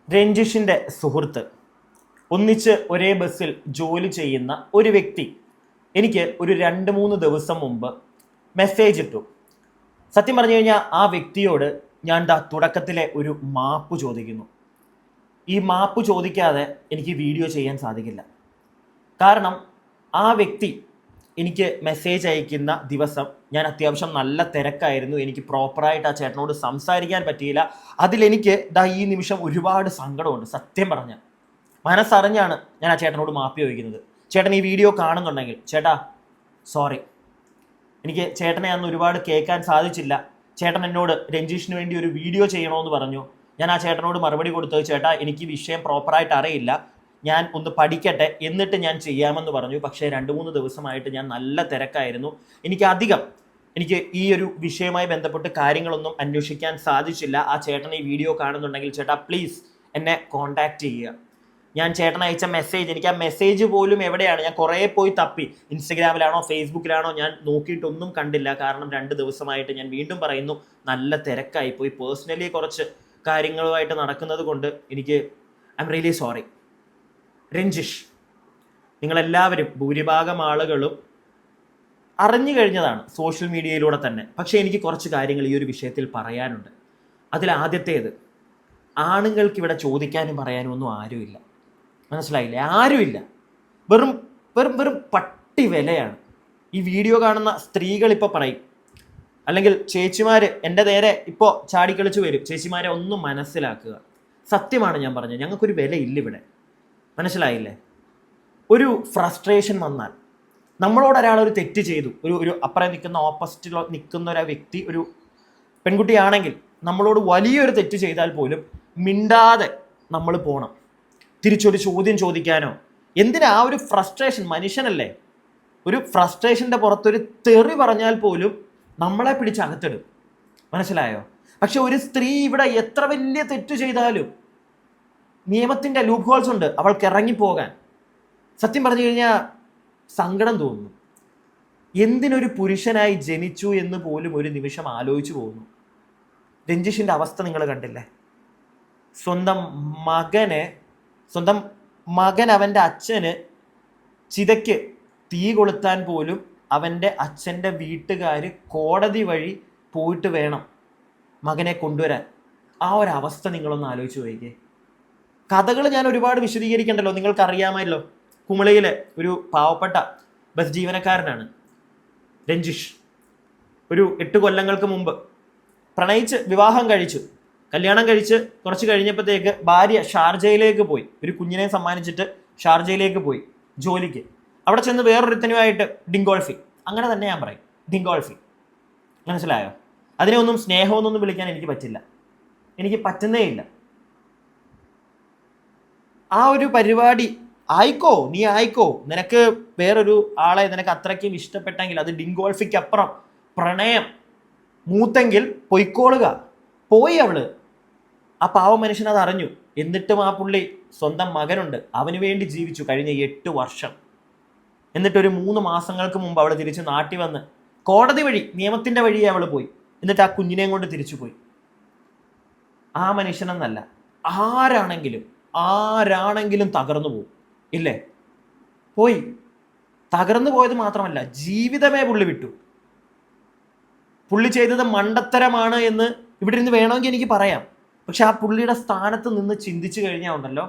രഞ്ജിഷിൻ്റെ സുഹൃത്ത് ഒന്നിച്ച് ഒരേ ബസ്സിൽ ജോലി ചെയ്യുന്ന ഒരു വ്യക്തി എനിക്ക് ഒരു 2-3 ദിവസം മുമ്പ് മെസ്സേജ് ഇട്ടു. സത്യം പറഞ്ഞു കഴിഞ്ഞാൽ ആ വ്യക്തിയോട് ഞാൻ തുടക്കത്തിലെ ഒരു മാപ്പ് ചോദിക്കുന്നു. ഈ മാപ്പ് ചോദിക്കാതെ എനിക്ക് വീഡിയോ ചെയ്യാൻ സാധിക്കില്ല. കാരണം ആ വ്യക്തി എനിക്ക് മെസ്സേജ് അയക്കുന്ന ദിവസം ഞാൻ അത്യാവശ്യം നല്ല തിരക്കായിരുന്നു. എനിക്ക് പ്രോപ്പറായിട്ട് ആ ചേട്ടനോട് സംസാരിക്കാൻ പറ്റിയില്ല. അതിലെനിക്ക് ഈ നിമിഷം ഒരുപാട് സങ്കടമുണ്ട്. സത്യം പറഞ്ഞാൽ മനസ്സറിഞ്ഞാണ് ഞാൻ ആ ചേട്ടനോട് മാപ്പ് ചോദിക്കുന്നത്. ചേട്ടൻ ഈ വീഡിയോ കാണുന്നുണ്ടെങ്കിൽ ചേട്ടാ സോറി, എനിക്ക് ചേട്ടനെ അന്ന് ഒരുപാട് കേൾക്കാൻ സാധിച്ചില്ല. ചേട്ടൻ എന്നോട് രഞ്ജീഷിന് വേണ്ടി ഒരു വീഡിയോ ചെയ്യണമെന്ന് പറഞ്ഞു. ഞാൻ ആ ചേട്ടനോട് മറുപടി കൊടുത്തത്, ചേട്ടാ എനിക്ക് വിഷയം പ്രോപ്പറായിട്ട് അറിയില്ല, ഞാൻ ഒന്ന് പഠിക്കട്ടെ എന്നിട്ട് ഞാൻ ചെയ്യാമെന്ന് പറഞ്ഞു. പക്ഷേ 2-3 ദിവസമായിട്ട് ഞാൻ നല്ല തിരക്കായിരുന്നു. എനിക്ക് ഈ ഒരു വിഷയവുമായി ബന്ധപ്പെട്ട് കാര്യങ്ങളൊന്നും അന്വേഷിക്കാൻ സാധിച്ചില്ല. ആ ചേട്ടൻ ഈ വീഡിയോ കാണുന്നുണ്ടെങ്കിൽ ചേട്ടാ പ്ലീസ് എന്നെ കോൺടാക്റ്റ് ചെയ്യുക. ഞാൻ ചേട്ടൻ അയച്ച മെസ്സേജ്, എനിക്ക് ആ മെസ്സേജ് പോലും എവിടെയാണ്, ഞാൻ കുറേ പോയി തപ്പി. ഇൻസ്റ്റഗ്രാമിലാണോ ഫേസ്ബുക്കിലാണോ ഞാൻ നോക്കിയിട്ടൊന്നും കണ്ടില്ല. കാരണം 2 ദിവസമായിട്ട് ഞാൻ വീണ്ടും പറയുന്നു നല്ല തിരക്കായിപ്പോയി. പേഴ്സണലി കുറച്ച് കാര്യങ്ങളുമായിട്ട് നടക്കുന്നത് കൊണ്ട് I am really sorry. Ranjish, നിങ്ങളെല്ലാവരും ഭൂരിഭാഗം ആളുകളും അറിഞ്ഞു കഴിഞ്ഞതാണ് സോഷ്യൽ മീഡിയയിലൂടെ തന്നെ. പക്ഷേ എനിക്ക് കുറച്ച് കാര്യങ്ങൾ ഈ ഒരു വിഷയത്തിൽ പറയാനുണ്ട്. അതിൽ ആദ്യത്തേത്, ആണുങ്ങൾക്ക് ഇവിടെ ചോദിക്കാനും പറയാനും ഒന്നും ആരുമില്ല. മനസ്സിലായില്ലേ? ആരുമില്ല. വെറും വെറും വെറും പട്ടി വിലയാണ്. ഈ വീഡിയോ കാണുന്ന സ്ത്രീകൾ ഇപ്പോൾ പറയും, അല്ലെങ്കിൽ ചേച്ചിമാർ എൻ്റെ നേരെ ഇപ്പോൾ ചാടിക്കളിച്ച് വരും. ചേച്ചിമാരെ ഒന്നും മനസ്സിലാക്കുക. സത്യമാണ് ഞാൻ പറഞ്ഞത്, ഞങ്ങൾക്കൊരു വിലയില്ല ഇവിടെ. മനസ്സിലായില്ലേ? ഒരു ഫ്രസ്ട്രേഷൻ വന്നാൽ, നമ്മളോട് ഒരാളൊരു തെറ്റ് ചെയ്തു, ഒരു അപ്പുറം നിൽക്കുന്ന ഓപ്പോസിറ്റിൽ നിൽക്കുന്ന ഒരു വ്യക്തി ഒരു പെൺകുട്ടിയാണെങ്കിൽ നമ്മളോട് വലിയൊരു തെറ്റ് ചെയ്താൽ പോലും മിണ്ടാതെ നമ്മൾ പോകണം. തിരിച്ചൊരു ചോദ്യം ചോദിക്കാനോ എന്തിനാ? ആ ഒരു ഫ്രസ്ട്രേഷൻ, മനുഷ്യനല്ലേ, ഒരു ഫ്രസ്ട്രേഷൻ്റെ പുറത്തൊരു തെറി പറഞ്ഞാൽ പോലും നമ്മളെ പിടിച്ചകത്തിടും. മനസ്സിലായോ? പക്ഷെ ഒരു സ്ത്രീ ഇവിടെ എത്ര വലിയ തെറ്റ് ചെയ്താലും നിയമത്തിൻ്റെ ലൂപ്പ് ഹോൾസ് ഉണ്ട് അവൾക്ക് ഇറങ്ങിപ്പോകാൻ. സത്യം പറഞ്ഞു കഴിഞ്ഞാൽ സങ്കടം തോന്നുന്നു. എന്തിനൊരു പുരുഷനായി ജനിച്ചു എന്ന് പോലും ഒരു നിമിഷം ആലോചിച്ചു പോകുന്നു. രഞ്ജിഷിൻ്റെ അവസ്ഥ നിങ്ങൾ കണ്ടില്ലേ? സ്വന്തം മകൻ അവൻ്റെ അച്ഛന് ചിതയ്ക്ക് തീ കൊളുത്താൻ പോലും അവൻ്റെ അച്ഛൻ്റെ വീട്ടുകാർ കോടതി വഴി പോയിട്ട് വേണം മകനെ കൊണ്ടുവരാൻ. ആ ഒരവസ്ഥ നിങ്ങളൊന്ന് ആലോചിച്ച് പോയിക്കേ. കഥകൾ ഞാൻ ഒരുപാട് വിശദീകരിക്കണ്ടല്ലോ, നിങ്ങൾക്കറിയാമല്ലോ. കുമളിയിലെ ഒരു പാവപ്പെട്ട ബസ് ജീവനക്കാരനാണ് രഞ്ജിഷ്. ഒരു 8 കൊല്ലങ്ങൾക്ക് മുമ്പ് പ്രണയിച്ച് വിവാഹം കഴിച്ചു. കല്യാണം കഴിച്ച് കുറച്ച് കഴിഞ്ഞപ്പോഴത്തേക്ക് ഭാര്യ ഷാർജയിലേക്ക് പോയി. ഒരു കുഞ്ഞിനെ സമ്മാനിച്ചിട്ട് ഷാർജയിലേക്ക് പോയി ജോലിക്ക്. അവിടെ ചെന്ന് വേറൊരുത്തനുമായിട്ട് ഡിങ്കോൾഫി. അങ്ങനെ തന്നെ ഞാൻ പറയും, ഡിങ്കോൾഫി. മനസ്സിലായോ? അതിനെ ഒന്നും സ്നേഹമൊന്നും വിളിക്കാൻ എനിക്ക് പറ്റില്ല. എനിക്ക് പറ്റുന്നേ ഇല്ല. ആ ഒരു പരിപാടി നീ ആയിക്കോ. നിനക്ക് വേറൊരു ആളെ നിനക്ക് അത്രയ്ക്കും ഇഷ്ടപ്പെട്ടെങ്കിൽ, അത് ഡിങ്കോൾഫിക്ക് അപ്പുറം പ്രണയം മൂത്തെങ്കിൽ പൊയ്ക്കോളുക. പോയി അവള്. ആ പാവ മനുഷ്യൻ അത് അറിഞ്ഞു. എന്നിട്ടും ആ പുള്ളി സ്വന്തം മകനുണ്ട്, അവന് വേണ്ടി ജീവിച്ചു കഴിഞ്ഞ 8 വർഷം. എന്നിട്ടൊരു 3 മാസങ്ങൾക്ക് മുമ്പ് അവൾ തിരിച്ച് നാട്ടിൽ വന്ന് കോടതി വഴി, നിയമത്തിൻ്റെ വഴിയെ അവൾ പോയി. എന്നിട്ട് ആ കുഞ്ഞിനെയും കൊണ്ട് തിരിച്ചു പോയി. ആ മനുഷ്യനെന്നല്ല, ആരാണെങ്കിലും തകർന്നു പോകും, ഇല്ലേ? പോയി. തകർന്നു പോയത് മാത്രമല്ല, ജീവിതമേ പുള്ളി വിട്ടു. പുള്ളി ചെയ്തത് മണ്ടത്തരമാണ് എന്ന് ഇവിടെ ഇരുന്ന് വേണമെങ്കിൽ എനിക്ക് പറയാം. പക്ഷെ ആ പുള്ളിയുടെ സ്ഥാനത്ത് നിന്ന് ചിന്തിച്ചു കഴിഞ്ഞാൽ ഉണ്ടല്ലോ,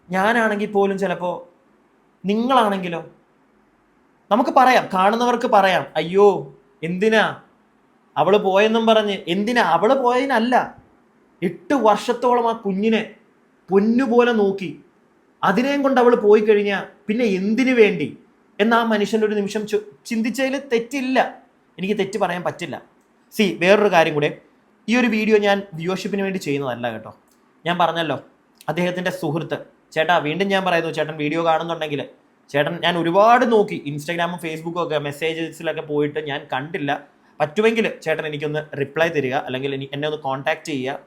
ഞാനാണെങ്കിൽ പോലും ചിലപ്പോൾ, നിങ്ങളാണെങ്കിലോ, നമുക്ക് പറയാം, കാണുന്നവർക്ക് പറയാം, അയ്യോ എന്തിനാ അവള് പോയെന്നും പറഞ്ഞ്. എന്തിനാ അവള് പോയതിനല്ല, 8 വർഷത്തോളം ആ കുഞ്ഞിനെ പൊന്നുപോലെ നോക്കി. അതിനെയും കൊണ്ട് അവൾ പോയി കഴിഞ്ഞാൽ പിന്നെ എന്തിനു വേണ്ടി എന്ന് ആ മനുഷ്യൻ്റെ ഒരു നിമിഷം ചിന്തിച്ചതിൽ തെറ്റില്ല. എനിക്ക് തെറ്റ് പറയാൻ പറ്റില്ല. വേറൊരു കാര്യം കൂടെ, ഈ ഒരു വീഡിയോ ഞാൻ വ്യൂവർഷിപ്പിന് വേണ്ടി ചെയ്യുന്നതല്ല കേട്ടോ. ഞാൻ പറഞ്ഞല്ലോ, അദ്ദേഹത്തിൻ്റെ സുഹൃത്ത്. ചേട്ടാ, വീണ്ടും ഞാൻ പറയുന്നു, ചേട്ടൻ വീഡിയോ കാണുന്നുണ്ടെങ്കിൽ, ചേട്ടൻ, ഞാൻ ഒരുപാട് നോക്കി, ഇൻസ്റ്റാഗ്രാമും ഫേസ്ബുക്കും ഒക്കെ മെസ്സേജസിലൊക്കെ പോയിട്ട് ഞാൻ കണ്ടില്ല. പറ്റുമെങ്കിൽ ചേട്ടൻ എനിക്കൊന്ന് റിപ്ലൈ തരിക, അല്ലെങ്കിൽ എന്നെ ഒന്ന് കോൺടാക്റ്റ് ചെയ്യുക.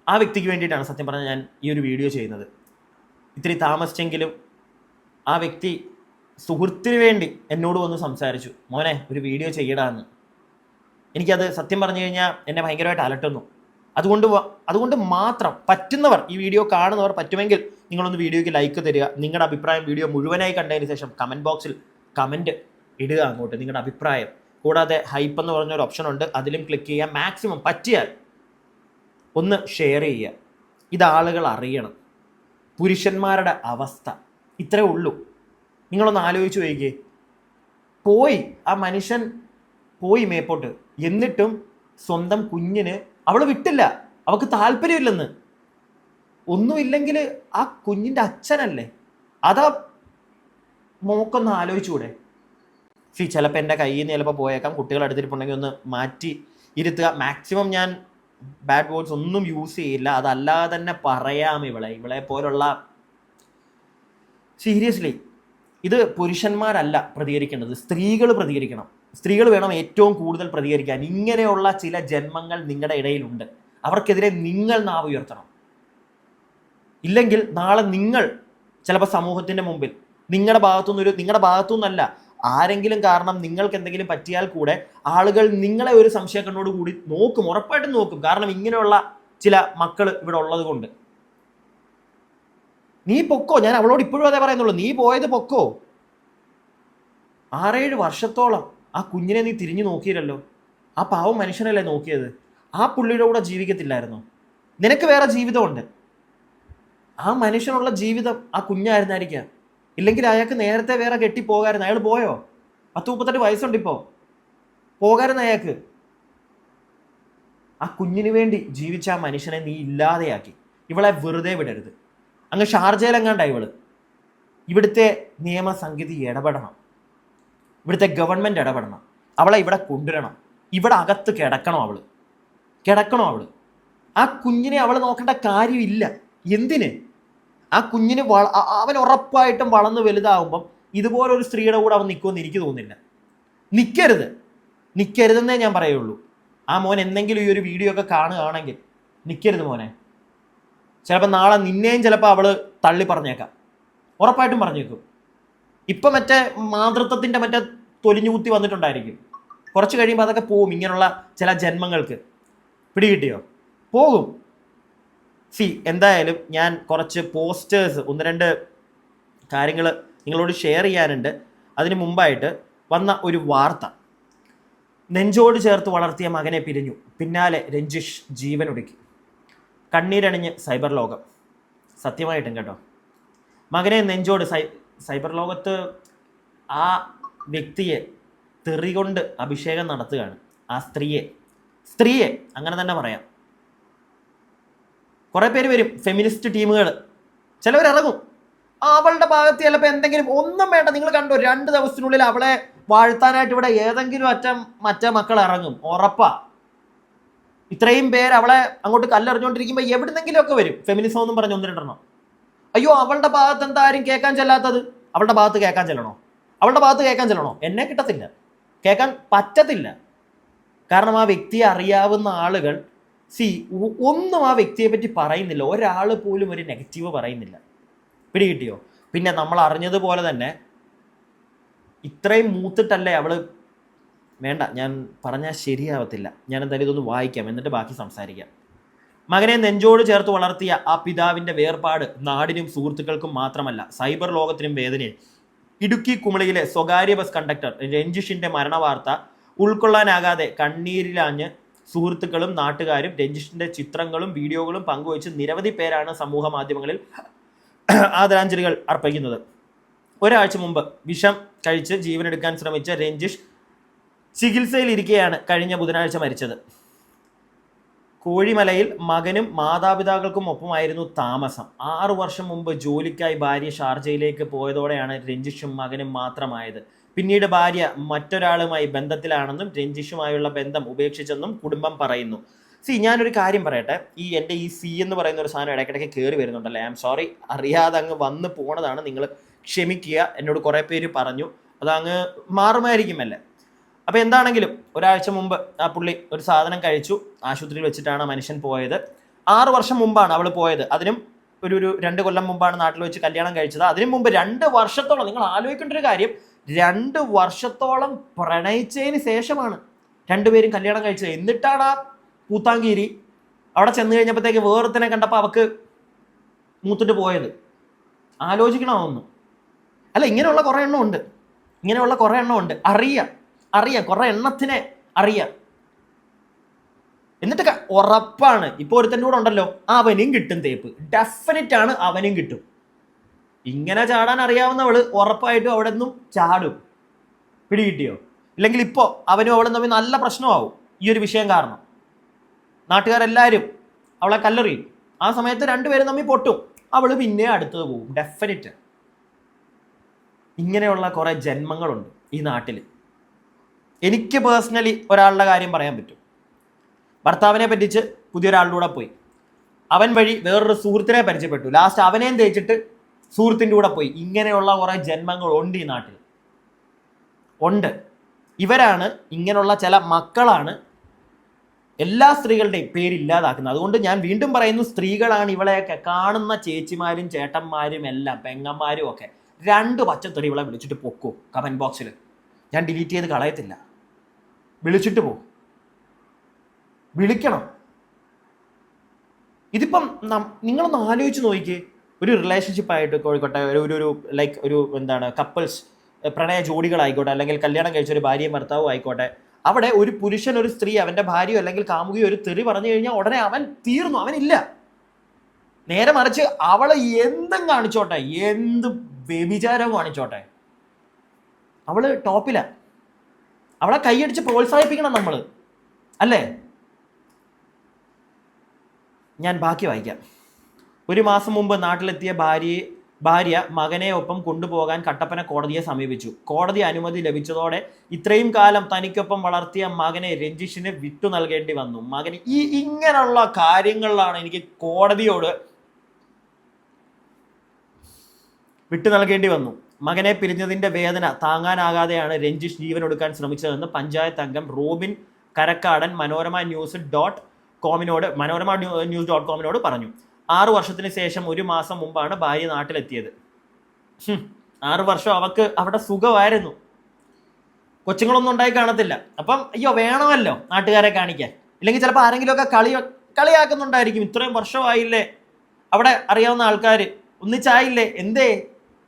ആ വ്യക്തിക്ക് വേണ്ടിയിട്ടാണ് സത്യം പറഞ്ഞാൽ ഞാൻ ഈ ഒരു വീഡിയോ ചെയ്യുന്നത്. ഇത്തിരി താമസിച്ചെങ്കിലും ആ വ്യക്തി സുഹൃത്തിന് വേണ്ടി എന്നോട് വന്ന് സംസാരിച്ചു, മോനെ ഒരു വീഡിയോ ചെയ്യടാന്ന്. എനിക്കത് സത്യം പറഞ്ഞു കഴിഞ്ഞാൽ എന്നെ ഭയങ്കരമായിട്ട് അലട്ടുന്നു. അതുകൊണ്ട് മാത്രം പറ്റുന്നവർ, ഈ വീഡിയോ കാണുന്നവർ പറ്റുമെങ്കിൽ നിങ്ങളൊന്ന് വീഡിയോയ്ക്ക് ലൈക്ക് തരിക. നിങ്ങളുടെ അഭിപ്രായം വീഡിയോ മുഴുവനായി കണ്ടതിന് ശേഷം കമൻറ്റ് ബോക്സിൽ കമൻറ്റ് ഇടുക അങ്ങോട്ട് നിങ്ങളുടെ അഭിപ്രായം. കൂടാതെ ഹൈപ്പ് എന്ന് പറഞ്ഞൊരു ഓപ്ഷൻ ഉണ്ട്, അതിലും ക്ലിക്ക് ചെയ്യുക. മാക്സിമം പറ്റിയാൽ ഒന്ന് ഷെയർ ചെയ്യുക. ഇത് ആളുകൾ അറിയണം പുരുഷന്മാരുടെ അവസ്ഥ. ഇത്രേ ഉള്ളൂ. നിങ്ങളൊന്ന് ആലോചിച്ച് നോക്കിയേ. ആ മനുഷ്യൻ പോയി മേപ്പോട്ട്, എന്നിട്ടും സ്വന്തം കുഞ്ഞിന് അവൾ വിട്ടില്ല. അവൾക്ക് താല്പര്യമില്ലെന്ന്. ഒന്നുമില്ലെങ്കിൽ ആ കുഞ്ഞിൻ്റെ അച്ഛനല്ലേ, അതാ മോക്കൊന്ന് ആലോചിച്ചുകൂടെ? ചിലപ്പോൾ എൻ്റെ കയ്യിൽ നിന്ന് ചിലപ്പോൾ പോയേക്കാം. കുട്ടികൾ എടുത്തിട്ടുണ്ടെങ്കിൽ ഒന്ന് മാറ്റി ഇരുത്തുക. മാക്സിമം ഞാൻ ബാഡ് വേർഡ്സ് ഒന്നും യൂസ് ചെയ്യില്ല. അതല്ലാതെ തന്നെ പറയാം. ഇവളെ പോലുള്ള സീരിയസ്ലി ഇത് പുരുഷന്മാരല്ല പ്രതികരിക്കേണ്ടത്, സ്ത്രീകൾ പ്രതികരിക്കണം. സ്ത്രീകൾ വേണം ഏറ്റവും കൂടുതൽ പ്രതികരിക്കാൻ. ഇങ്ങനെയുള്ള ചില ജന്മങ്ങൾ നിങ്ങളുടെ ഇടയിലുണ്ട്. അവർക്കെതിരെ നിങ്ങൾ നാവ് ഉയർത്തണം. ഇല്ലെങ്കിൽ നാളെ നിങ്ങൾ ചിലപ്പോൾ സമൂഹത്തിൻ്റെ മുമ്പിൽ നിങ്ങളുടെ ഭാഗത്തുനിന്നല്ല, ആരെങ്കിലും കാരണം നിങ്ങൾക്ക് എന്തെങ്കിലും പറ്റിയാൽ കൂടെ ആളുകൾ നിങ്ങളെ ഒരു സംശയക്കണ്ണോട് കൂടി നോക്കും, ഉറപ്പായിട്ടും നോക്കും. കാരണം ഇങ്ങനെയുള്ള ചില മക്കൾ ഇവിടെ ഉള്ളത് കൊണ്ട്. നീ പൊക്കോ, ഞാൻ അവളോട് ഇപ്പോഴും അതേ പറയുന്നുള്ളൂ, നീ പോയത് പൊക്കോ. 6-7 വർഷത്തോളം ആ കുഞ്ഞിനെ നീ തിരിഞ്ഞു നോക്കിയില്ലല്ലോ. ആ പാവം മനുഷ്യനല്ലേ നോക്കിയത്. ആ പുള്ളിയുടെ കൂടെ ജീവിക്കത്തില്ലായിരുന്നോ? നിനക്ക് വേറെ ജീവിതമുണ്ട്. ആ മനുഷ്യനുള്ള ജീവിതം ആ കുഞ്ഞായിരുന്നായിരിക്കാം. ഇല്ലെങ്കിൽ അയാൾക്ക് നേരത്തെ വേറെ കെട്ടിപ്പോകായിരുന്നു. അയാൾ പോയോ? 10-38 വയസ്സുണ്ട് ഇപ്പോൾ. പോകായിരുന്നു അയാൾക്ക്. ആ കുഞ്ഞിന് വേണ്ടി ജീവിച്ച ആ മനുഷ്യനെ നീ ഇല്ലാതെയാക്കി. ഇവളെ വെറുതെ വിടരുത്. അങ്ങ് ഷാർജയിലെങ്ങാണ്ടായി ഇവള്. ഇവിടുത്തെ നിയമസംഗതി ഇടപെടണം, ഇവിടുത്തെ ഗവൺമെൻറ് ഇടപെടണം. അവളെ ഇവിടെ കൊണ്ടുവരണം. ഇവിടെ അകത്ത് കിടക്കണോ അവള്. ആ കുഞ്ഞിനെ അവൾ നോക്കേണ്ട കാര്യമില്ല. എന്തിന്? ആ കുഞ്ഞിന് അവൻ ഉറപ്പായിട്ടും വളർന്ന് വലുതാവുമ്പം ഇതുപോലൊരു സ്ത്രീയുടെ കൂടെ അവൻ നിൽക്കുമെന്ന് എനിക്ക് തോന്നുന്നില്ല. നിൽക്കരുതെന്നേ ഞാൻ പറയുള്ളൂ. ആ മോൻ എന്തെങ്കിലും ഈ ഒരു വീഡിയോ ഒക്കെ കാണുകയാണെങ്കിൽ നിൽക്കരുത് മോനെ. ചിലപ്പോൾ നാളെ നിന്നെയും ചിലപ്പോൾ അവൾ തള്ളി പറഞ്ഞേക്കാം, ഉറപ്പായിട്ടും പറഞ്ഞേക്കും. ഇപ്പം മറ്റേ മാതൃത്വത്തിൻ്റെ മറ്റേ തൊലിഞ്ഞു കുത്തി വന്നിട്ടുണ്ടായിരിക്കും. കുറച്ച് കഴിയുമ്പോൾ അതൊക്കെ പോവും. ഇങ്ങനെയുള്ള ചില ജന്മങ്ങൾക്ക് പിടികിട്ടിയോ? പോകും. എന്തായാലും ഞാൻ കുറച്ച് പോസ്റ്റേഴ്സ്, 1-2 കാര്യങ്ങൾ നിങ്ങളോട് ഷെയർ ചെയ്യാനുണ്ട്. അതിന് മുമ്പായിട്ട് വന്ന ഒരു വാർത്ത. നെഞ്ചോട് ചേർത്ത് വളർത്തിയ മകനെ പിരിഞ്ഞു, പിന്നാലെ രഞ്ജിഷ് ജീവനൊടുക്കി. കണ്ണീരണിഞ്ഞ് സൈബർ ലോകം. സത്യമായിട്ടും കേട്ടോ, മകനെ നെഞ്ചോട് സൈബർ ലോകത്ത് ആ വ്യക്തിയെ തെറി കൊണ്ട് അഭിഷേകം നടത്തുകയാണ്. ആ സ്ത്രീയെ അങ്ങനെ തന്നെ പറയാം. കുറേ പേര് വരും, ഫെമിനിസ്റ്റ് ടീമുകൾ, ചിലവരിറങ്ങും. അവളുടെ ഭാഗത്ത് ചിലപ്പോൾ എന്തെങ്കിലും ഒന്നും വേണ്ട, നിങ്ങൾ കണ്ടോ, 2 ദിവസത്തിനുള്ളിൽ അവളെ വാഴ്ത്താനായിട്ട് ഇവിടെ ഏതെങ്കിലും മറ്റേ മക്കൾ ഇറങ്ങും, ഉറപ്പാ. ഇത്രയും പേര് അവളെ അങ്ങോട്ട് കല്ലെറിഞ്ഞുകൊണ്ടിരിക്കുമ്പോൾ എവിടുന്നെങ്കിലുമൊക്കെ വരും ഫെമിനിസം എന്നും പറഞ്ഞ് 1-2 അയ്യോ, അവളുടെ ഭാഗത്ത് എന്താ ആരും കേൾക്കാൻ ചെല്ലാത്തത്? അവളുടെ ഭാഗത്ത് കേൾക്കാൻ ചെല്ലണോ? എന്നെ കിട്ടത്തില്ല, കേൾക്കാൻ പറ്റത്തില്ല. കാരണം ആ വ്യക്തിയെ അറിയാവുന്ന ആളുകൾ ഒന്നും ആ വ്യക്തിയെ പറ്റി പറയുന്നില്ല. ഒരാൾ പോലും ഒരു നെഗറ്റീവ് പറയുന്നില്ല. പിടികിട്ടിയോ? പിന്നെ നമ്മൾ അറിഞ്ഞതുപോലെ തന്നെ ഇത്രയും മൂത്തിട്ടല്ലേ അവള്. വേണ്ട, ഞാൻ പറഞ്ഞാൽ ശരിയാവത്തില്ല. ഞാൻ എന്തായാലും ഇതൊന്ന് വായിക്കാം, എന്നിട്ട് ബാക്കി സംസാരിക്കാം. മകനെ നെഞ്ചോട് ചേർത്ത് വളർത്തിയ ആ പിതാവിൻ്റെ വേർപാട് നാടിനും സുഹൃത്തുക്കൾക്കും മാത്രമല്ല, സൈബർ ലോകത്തിനും വേദനയും. ഇടുക്കി കുമളിയിലെ സ്വകാര്യ ബസ് കണ്ടക്ടർ രഞ്ജിഷിൻ്റെ മരണവാർത്ത ഉൾക്കൊള്ളാനാകാതെ കണ്ണീരിലാഞ്ഞ് സുഹൃത്തുക്കളും നാട്ടുകാരും രഞ്ജിഷിൻ്റെ ചിത്രങ്ങളും വീഡിയോകളും പങ്കുവച്ച് നിരവധി പേരാണ് സമൂഹ മാധ്യമങ്ങളിൽ ആദരാഞ്ജലികൾ അർപ്പിക്കുന്നത്. ഒരാഴ്ച മുമ്പ് വിഷം കഴിച്ച് ജീവനെടുക്കാൻ ശ്രമിച്ച രഞ്ജിഷ് ചികിത്സയിലിരിക്കെയാണ് കഴിഞ്ഞ ബുധനാഴ്ച മരിച്ചത്. കോഴിമലയിൽ മകനും മാതാപിതാക്കൾക്കും ഒപ്പമായിരുന്നു താമസം. 6 വർഷം മുമ്പ് ജോലിക്കായി ഭാര്യ ഷാർജയിലേക്ക് പോയതോടെയാണ് രഞ്ജിഷും മകനും മാത്രമായത്. പിന്നീട് ഭാര്യ മറ്റൊരാളുമായി ബന്ധത്തിലാണെന്നും രഞ്ജിഷുമായുള്ള ബന്ധം ഉപേക്ഷിച്ചെന്നും കുടുംബം പറയുന്നു. ഞാനൊരു കാര്യം പറയട്ടെ. എൻ്റെ ഈ എന്ന് പറയുന്ന ഒരു സാധനം ഇടയ്ക്കിടയ്ക്ക് കയറി വരുന്നുണ്ടല്ലേ. ഐ ആം സോറി, അറിയാതെ അങ്ങ് വന്ന് പോണതാണ്, നിങ്ങൾ ക്ഷമിക്കുക. എന്നോട് കുറേ പേര് പറഞ്ഞു, അതങ്ങ് മാറുമായിരിക്കുമല്ലേ. അപ്പോൾ എന്താണെങ്കിലും ഒരാഴ്ച മുമ്പ് ആ പുള്ളി ഒരു സാധനം കഴിച്ചു, ആശുപത്രിയിൽ വെച്ചിട്ടാണ് മനുഷ്യൻ പോയത്. 6 വർഷം മുമ്പാണ് അവൾ പോയത്. അതിനും ഒരു 2 കൊല്ലം മുമ്പാണ് നാട്ടിൽ വെച്ച് കല്യാണം കഴിച്ചത്. അതിനു മുമ്പ് 2 വർഷത്തോളം, നിങ്ങൾ ആലോചിക്കേണ്ട ഒരു കാര്യം, 2 വർഷത്തോളം പ്രണയിച്ചതിന് ശേഷമാണ് രണ്ടുപേരും കല്യാണം കഴിച്ചത്. എന്നിട്ടാണ് ആ പൂത്താങ്കീരി അവിടെ ചെന്ന് കഴിഞ്ഞപ്പോഴത്തേക്ക് വേറൊരുത്തനെ കണ്ടപ്പോൾ അവക്ക് മൂത്തിട്ട് പോയത്. ആലോചിക്കണമെന്ന്. അല്ല, ഇങ്ങനെയുള്ള കുറേ എണ്ണം ഉണ്ട്, ഇങ്ങനെയുള്ള കുറേ എണ്ണം ഉണ്ട്. അറിയാം കുറേ എണ്ണത്തിനെ അറിയാം. എന്നിട്ട് ഉറപ്പാണ് ഇപ്പോൾ ഒരുത്തൻ്റെ കൂടെ ഉണ്ടല്ലോ, അവനും കിട്ടും തേപ്പ്. ഡെഫിനറ്റ് ആണ്, അവനും കിട്ടും. ഇങ്ങനെ ചാടാൻ അറിയാവുന്നവള് ഉറപ്പായിട്ടും അവിടെ നിന്നും ചാടും. പിടികിട്ടിയോ? ഇല്ലെങ്കിൽ ഇപ്പോൾ അവനും അവളും തമ്മിൽ നല്ല പ്രശ്നമാവും ഈ ഒരു വിഷയം കാരണം. നാട്ടുകാരെല്ലാവരും അവളെ കല്ലെറിയും. ആ സമയത്ത് രണ്ടുപേരും തമ്മിൽ പൊട്ടും. അവള് പിന്നെ അടുത്തത് പോകും. ഡെഫിനറ്റ്. ഇങ്ങനെയുള്ള കുറേ ജന്മങ്ങളുണ്ട് ഈ നാട്ടിൽ. എനിക്ക് പേഴ്സണലി ഒരാളുടെ കാര്യം പറയാൻ പറ്റും. ഭർത്താവിനെ പറ്റിച്ച് പുതിയൊരാളുടെ കൂടെ പോയി, അവൻ വഴി വേറൊരു സുഹൃത്തിനെ പരിചയപ്പെട്ടു, ലാസ്റ്റ് അവനെയും തേച്ചിട്ട് സുഹൃത്തിൻ്റെ കൂടെ പോയി. ഇങ്ങനെയുള്ള കുറേ ജന്മങ്ങളുണ്ട് ഈ നാട്ടിൽ, ഉണ്ട്. ഇവരാണ്, ഇങ്ങനെയുള്ള ചില മക്കളാണ് എല്ലാ സ്ത്രീകളുടെയും പേരില്ലാതാക്കുന്നത്. അതുകൊണ്ട് ഞാൻ വീണ്ടും പറയുന്നു, സ്ത്രീകളാണ് ഇവളെയൊക്കെ കാണുന്ന ചേച്ചിമാരും ചേട്ടന്മാരും എല്ലാം പെങ്ങന്മാരും ഒക്കെ 2 പച്ചത്തെറി ഇവളെ വിളിച്ചിട്ട് പൊക്കോ കമൻറ്റ് ബോക്സിൽ. ഞാൻ ഡിലീറ്റ് ചെയ്ത് കളയത്തില്ല. വിളിച്ചിട്ട് പോ, വിളിക്കണം. ഇതിപ്പം നിങ്ങളൊന്ന് ആലോചിച്ച് നോക്കിക്കേ. ഒരു റിലേഷൻഷിപ്പായിട്ട് കോഴിക്കോട്ടെ ഒരു ലൈക്ക് ഒരു എന്താണ് കപ്പിൾസ്, പ്രണയ ജോഡികളായിക്കോട്ടെ, അല്ലെങ്കിൽ കല്യാണം കഴിച്ച ഒരു ഭാര്യയും ഭർത്താവും ആയിക്കോട്ടെ, അവിടെ ഒരു പുരുഷൻ ഒരു സ്ത്രീ അവൻ്റെ ഭാര്യയോ അല്ലെങ്കിൽ കാമുകിയോ ഒരു തെറി പറഞ്ഞു കഴിഞ്ഞാൽ ഉടനെ അവൻ തീർന്നു, അവനില്ല. നേരെ മറിച്ച് അവളെ എന്തും കാണിച്ചോട്ടെ, എന്ത് വ്യഭിചാരവും കാണിച്ചോട്ടെ, അവള് ടോപ്പില. അവളെ കൈയടിച്ച് പ്രോത്സാഹിപ്പിക്കണം നമ്മൾ, അല്ലേ? ഞാൻ ബാക്കി വായിക്കാം. 1 മാസം മുമ്പ് നാട്ടിലെത്തിയ ഭാര്യ മകനെ ഒപ്പം കൊണ്ടുപോകാൻ കട്ടപ്പന കോടതിയെ സമീപിച്ചു. കോടതി അനുമതി ലഭിച്ചതോടെ ഇത്രയും കാലം തനിക്കൊപ്പം വളർത്തിയ മകനെ രഞ്ജിഷിന് വിട്ടു നൽകേണ്ടി വന്നു. മകന് ഇങ്ങനെയുള്ള കാര്യങ്ങളിലാണ് എനിക്ക് കോടതിയോട് വിട്ടു നൽകേണ്ടി വന്നു. മകനെ പിരിഞ്ഞതിന്റെ വേദന താങ്ങാനാകാതെയാണ് രഞ്ജിഷ് ജീവനൊടുക്കാൻ ശ്രമിച്ചതെന്ന് പഞ്ചായത്ത് അംഗം റോബിൻ കരക്കാടൻ മനോരമ ന്യൂസ് .കോമിനോട് പറഞ്ഞു. 6 വർഷത്തിന് ശേഷം 1 മാസം മുമ്പാണ് ഭാര്യ നാട്ടിലെത്തിയത്. 6 വർഷം അവക്ക് അവിടെ സുഖമായിരുന്നു, കൊച്ചുങ്ങളൊന്നും ഉണ്ടായി കാണത്തില്ല. അപ്പം അയ്യോ വേണമല്ലോ നാട്ടുകാരെ കാണിക്കാൻ. ഇല്ലെങ്കിൽ ചിലപ്പോൾ ആരെങ്കിലുമൊക്കെ കളിയാക്കുന്നുണ്ടായിരിക്കും. ഇത്രയും വർഷമായില്ലേ, അവിടെ അറിയാവുന്ന ആൾക്കാർ ഒന്നിച്ചായില്ലേ, എന്തേ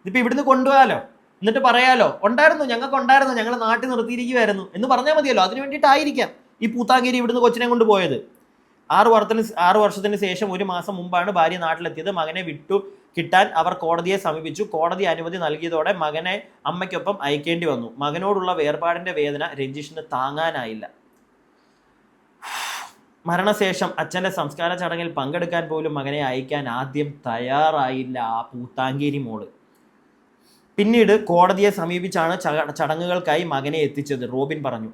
ഇതിപ്പോൾ ഇവിടുന്ന് കൊണ്ടുപോകാലോ, എന്നിട്ട് പറയാലോ ഞങ്ങൾക്ക് ഉണ്ടായിരുന്നു, ഞങ്ങൾ നാട്ടിൽ നിർത്തിയിരിക്കുമായിരുന്നു എന്ന് പറഞ്ഞാൽ മതിയല്ലോ. അതിന് വേണ്ടിയിട്ടായിരിക്കാം ഈ പൂത്താങ്കേരി ഇവിടുന്ന് കൊച്ചിനെ കൊണ്ട് പോയത്. 6 വർഷത്തിന് ശേഷം 1 മാസം മുമ്പാണ് ഭാര്യ നാട്ടിലെത്തിയത്. മകനെ വിട്ടു കിട്ടാൻ അവർ കോടതിയെ സമീപിച്ചു. കോടതി അനുമതി നൽകിയതോടെ മകനെ അമ്മയ്ക്കൊപ്പം അയക്കേണ്ടി വന്നു. മകനോടുള്ള വേർപാടിന്റെ വേദന രഞ്ജിഷിന് താങ്ങാനായില്ല. മരണശേഷം അച്ഛൻ്റെ സംസ്കാര ചടങ്ങിൽ പങ്കെടുക്കാൻ പോലും മകനെ അയക്കാൻ ആദ്യം തയ്യാറായില്ല ആ പൂത്താങ്കേരി മോള്. പിന്നീട് കോടതിയെ സമീപിച്ചാണ് ചടങ്ങുകൾക്കായി മകനെ എത്തിച്ചത്. റോബിൻ പറഞ്ഞു.